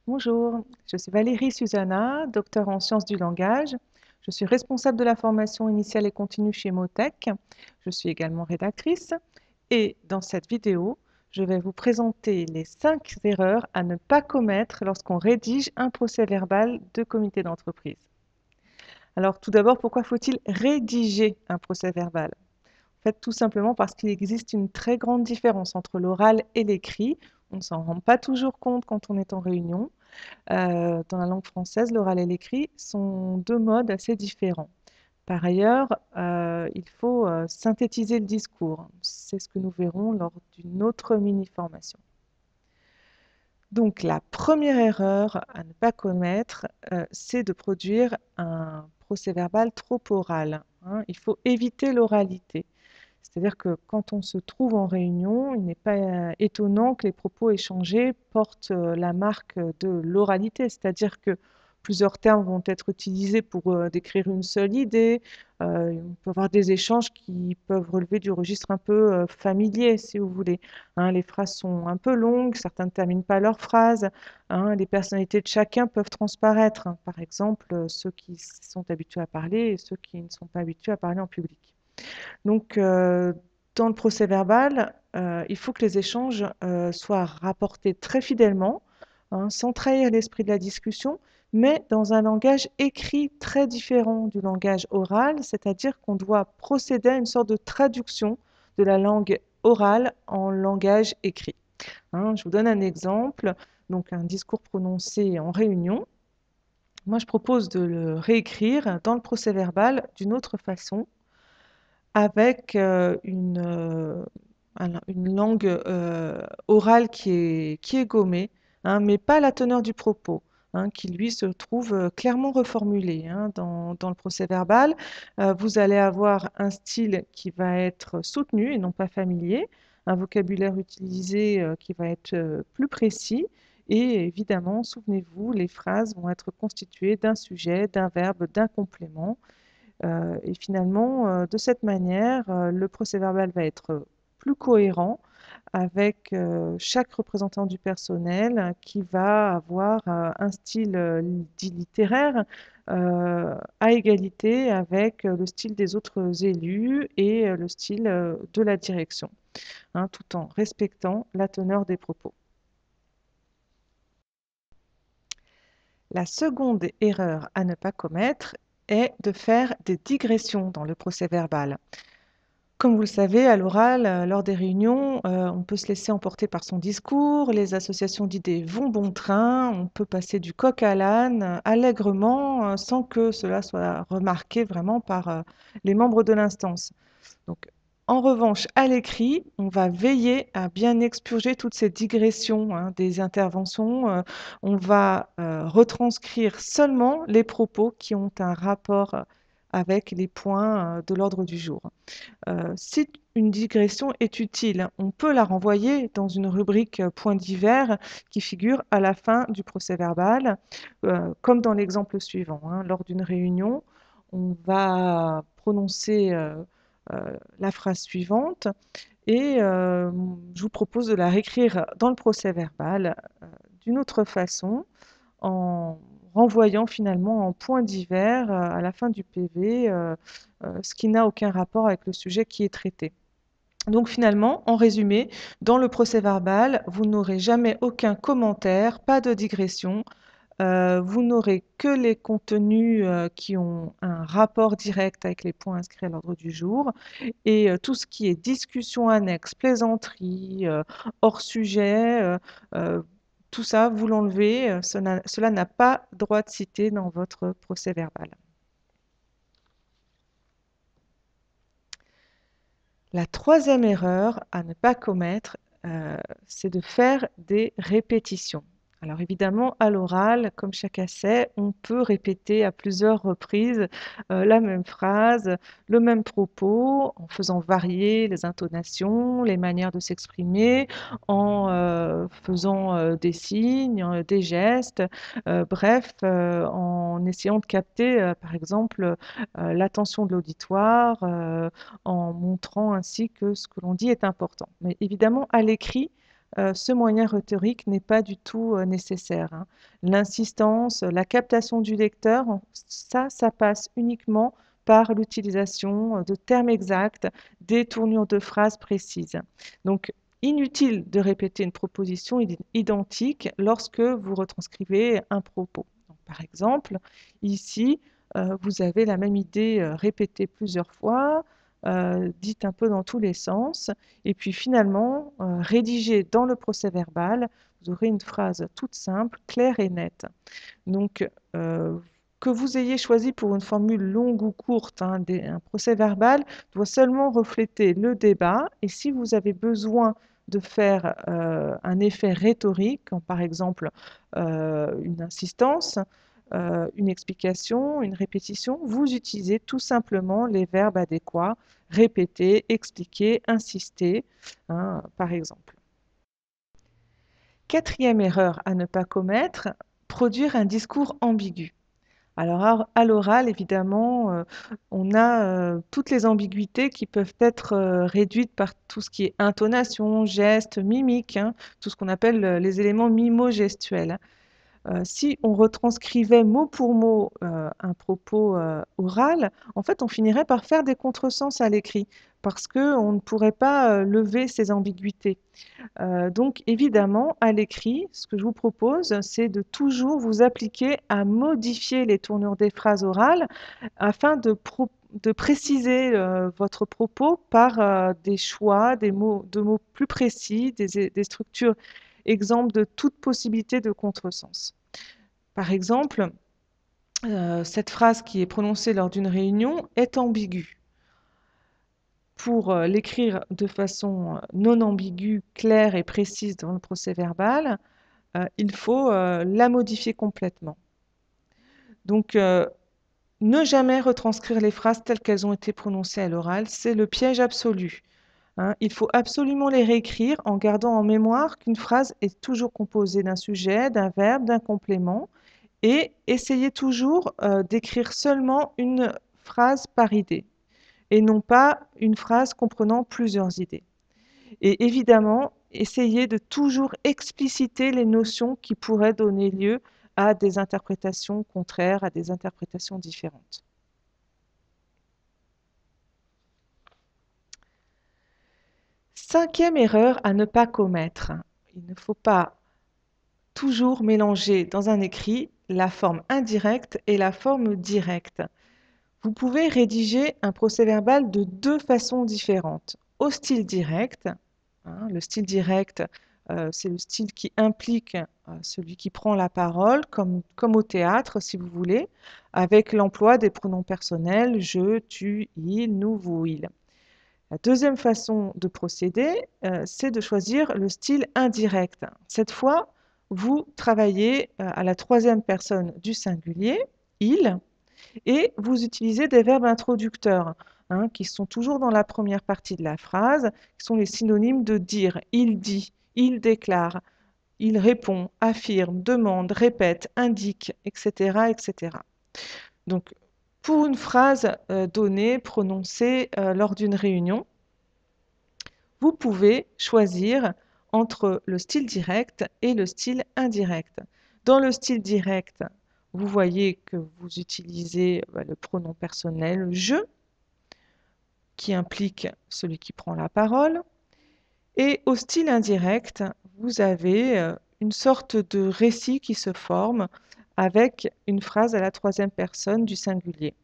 Bonjour, je suis Valérie Susanna, docteur en sciences du langage. Je suis responsable de la formation initiale et continue chez Motec. Je suis également rédactrice et dans cette vidéo, je vais vous présenter les 5 erreurs à ne pas commettre lorsqu'on rédige un procès-verbal de comité d'entreprise. Alors tout d'abord, pourquoi faut-il rédiger un procès-verbal? En fait, tout simplement parce qu'il existe une très grande différence entre l'oral et l'écrit. On ne s'en rend pas toujours compte quand on est en réunion. Dans la langue française, l'oral et l'écrit sont 2 modes assez différents. Par ailleurs, il faut, synthétiser le discours. C'est ce que nous verrons lors d'une autre mini-formation. Donc la première erreur à ne pas commettre, c'est de produire un procès-verbal trop oral, hein. Il faut éviter l'oralité. C'est-à-dire que quand on se trouve en réunion, il n'est pas étonnant que les propos échangés portent la marque de l'oralité, c'est-à-dire que plusieurs termes vont être utilisés pour décrire une seule idée. On peut avoir des échanges qui peuvent relever du registre un peu familier, si vous voulez, hein. Les phrases sont un peu longues, certains ne terminent pas leurs phrases, hein. Les personnalités de chacun peuvent transparaître, hein. Par exemple, ceux qui sont habitués à parler et ceux qui ne sont pas habitués à parler en public. Donc, dans le procès-verbal, il faut que les échanges soient rapportés très fidèlement, hein, sans trahir l'esprit de la discussion, mais dans un langage écrit très différent du langage oral, c'est-à-dire qu'on doit procéder à une sorte de traduction de la langue orale en langage écrit, hein. Je vous donne un exemple, donc un discours prononcé en réunion. Moi, je propose de le réécrire dans le procès-verbal d'une autre façon, avec une langue orale qui est gommée, hein, mais pas la teneur du propos, hein, qui lui se trouve clairement reformulé, hein, dans le procès-verbal. Vous allez avoir un style qui va être soutenu et non pas familier, un vocabulaire utilisé qui va être plus précis. Et évidemment, souvenez-vous, les phrases vont être constituées d'un sujet, d'un verbe, d'un complément. Et finalement, de cette manière, le procès-verbal va être plus cohérent avec chaque représentant du personnel qui va avoir un style dit littéraire à égalité avec le style des autres élus et le style de la direction, hein, tout en respectant la teneur des propos. La seconde erreur à ne pas commettre est de faire des digressions dans le procès-verbal. Comme vous le savez, à l'oral, lors des réunions, on peut se laisser emporter par son discours, les associations d'idées vont bon train, on peut passer du coq à l'âne, allègrement, sans que cela soit remarqué vraiment par, les membres de l'instance. Donc, en revanche, à l'écrit, on va veiller à bien expurger toutes ces digressions, hein, des interventions. On va retranscrire seulement les propos qui ont un rapport avec les points de l'ordre du jour. Si une digression est utile, on peut la renvoyer dans une rubrique points divers qui figure à la fin du procès-verbal, comme dans l'exemple suivant, hein. Lors d'une réunion, on va prononcer la phrase suivante et je vous propose de la réécrire dans le procès-verbal d'une autre façon, en renvoyant finalement en points divers à la fin du PV ce qui n'a aucun rapport avec le sujet qui est traité. Donc finalement, en résumé, dans le procès-verbal, vous n'aurez jamais aucun commentaire, pas de digression. Vous n'aurez que les contenus qui ont un rapport direct avec les points inscrits à l'ordre du jour. Et tout ce qui est discussion annexe, plaisanterie, hors sujet, tout ça, vous l'enlevez. Cela n'a pas droit de citer dans votre procès-verbal. La troisième erreur à ne pas commettre, c'est de faire des répétitions. Alors évidemment, à l'oral, comme chacun sait, on peut répéter à plusieurs reprises la même phrase, le même propos, en faisant varier les intonations, les manières de s'exprimer, en faisant des signes, des gestes, bref, en essayant de capter, par exemple, l'attention de l'auditoire, en montrant ainsi que ce que l'on dit est important. Mais évidemment, à l'écrit, ce moyen rhétorique n'est pas du tout nécessaire, hein. L'insistance, la captation du lecteur, ça passe uniquement par l'utilisation de termes exacts, des tournures de phrases précises. Donc, inutile de répéter une proposition identique lorsque vous retranscrivez un propos. Donc, par exemple, ici, vous avez la même idée répétée plusieurs fois, dite un peu dans tous les sens, et puis finalement, rédigée dans le procès-verbal, vous aurez une phrase toute simple, claire et nette. Donc, que vous ayez choisi pour une formule longue ou courte, hein, un procès-verbal doit seulement refléter le débat, et si vous avez besoin de faire un effet rhétorique, comme par exemple une insistance, une explication, une répétition, vous utilisez tout simplement les verbes adéquats, répéter, expliquer, insister, hein, par exemple. Quatrième erreur à ne pas commettre, produire un discours ambigu. Alors à l'oral, évidemment, on a toutes les ambiguïtés qui peuvent être réduites par tout ce qui est intonation, geste, mimique, hein, tout ce qu'on appelle les éléments mimo-gestuels. Si on retranscrivait mot pour mot un propos oral, en fait, on finirait par faire des contresens à l'écrit parce qu'on ne pourrait pas lever ces ambiguïtés. Donc évidemment, à l'écrit, ce que je vous propose, c'est de toujours vous appliquer à modifier les tournures des phrases orales afin de préciser votre propos par des choix, de mots plus précis, des structures exemples de toute possibilité de contresens. Par exemple, cette phrase qui est prononcée lors d'une réunion est ambiguë. Pour l'écrire de façon non ambiguë, claire et précise dans le procès-verbal, il faut la modifier complètement. Donc, ne jamais retranscrire les phrases telles qu'elles ont été prononcées à l'oral, c'est le piège absolu, hein. Il faut absolument les réécrire en gardant en mémoire qu'une phrase est toujours composée d'un sujet, d'un verbe, d'un complément, et essayez toujours d'écrire seulement une phrase par idée, et non pas une phrase comprenant plusieurs idées. Et évidemment, essayez de toujours expliciter les notions qui pourraient donner lieu à des interprétations contraires, à des interprétations différentes. Cinquième erreur à ne pas commettre. Il ne faut pas toujours mélanger dans un écrit la forme indirecte et la forme directe. Vous pouvez rédiger un procès-verbal de deux façons différentes. Au style direct, hein, le style direct, c'est le style qui implique celui qui prend la parole, comme au théâtre, si vous voulez, avec l'emploi des pronoms personnels je, tu, il, nous, vous, il. La deuxième façon de procéder, c'est de choisir le style indirect. Cette fois, vous travaillez à la troisième personne du singulier, il, et vous utilisez des verbes introducteurs, hein, qui sont toujours dans la première partie de la phrase, qui sont les synonymes de dire. Il dit, il déclare, il répond, affirme, demande, répète, indique, etc., etc. Donc, pour une phrase donnée, prononcée lors d'une réunion, vous pouvez choisir entre le style direct et le style indirect. Dans le style direct, vous voyez que vous utilisez le pronom personnel je, qui implique celui qui prend la parole. Et au style indirect, vous avez une sorte de récit qui se forme avec une phrase à la troisième personne du singulier.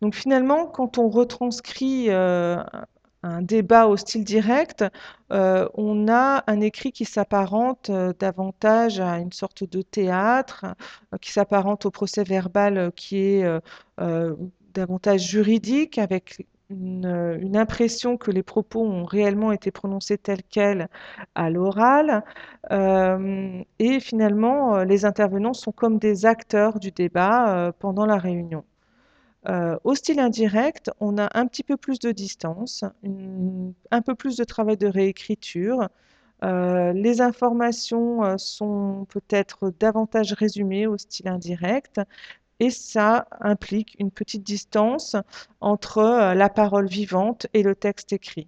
Donc finalement, quand on retranscrit un débat au style direct, on a un écrit qui s'apparente davantage à une sorte de théâtre, qui s'apparente au procès-verbal qui est davantage juridique, avec une impression que les propos ont réellement été prononcés tels quels à l'oral. Et finalement, les intervenants sont comme des acteurs du débat pendant la réunion. Au style indirect, on a un petit peu plus de distance, un peu plus de travail de réécriture. Les informations sont peut-être davantage résumées au style indirect et ça implique une petite distance entre la parole vivante et le texte écrit.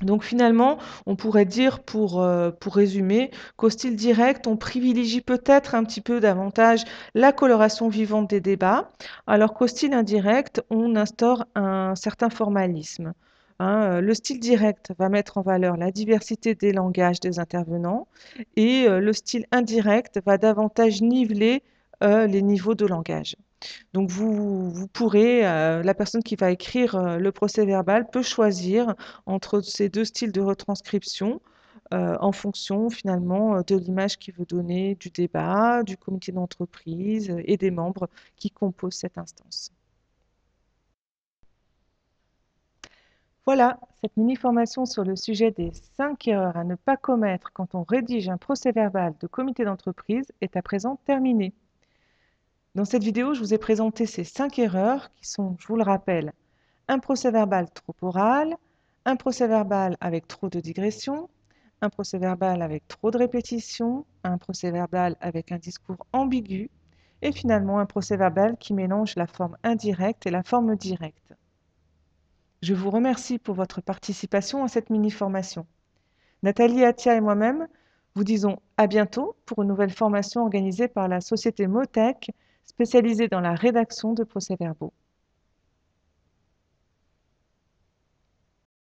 Donc finalement, on pourrait dire pour résumer, qu'au style direct, on privilégie peut-être un petit peu davantage la coloration vivante des débats, alors qu'au style indirect, on instaure un certain formalisme. Hein. Le style direct va mettre en valeur la diversité des langages des intervenants et le style indirect va davantage niveler les niveaux de langage. Donc vous pourrez, la personne qui va écrire le procès-verbal peut choisir entre ces deux styles de retranscription en fonction finalement de l'image qu'il veut donner du débat, du comité d'entreprise et des membres qui composent cette instance. Voilà, cette mini-formation sur le sujet des 5 erreurs à ne pas commettre quand on rédige un procès-verbal de comité d'entreprise est à présent terminée. Dans cette vidéo, je vous ai présenté ces 5 erreurs qui sont, je vous le rappelle, un procès-verbal trop oral, un procès-verbal avec trop de digression, un procès-verbal avec trop de répétitions, un procès-verbal avec un discours ambigu, et finalement un procès-verbal qui mélange la forme indirecte et la forme directe. Je vous remercie pour votre participation à cette mini-formation. Nathalie Attia et moi-même vous disons à bientôt pour une nouvelle formation organisée par la société Motec, spécialisée dans la rédaction de procès-verbaux.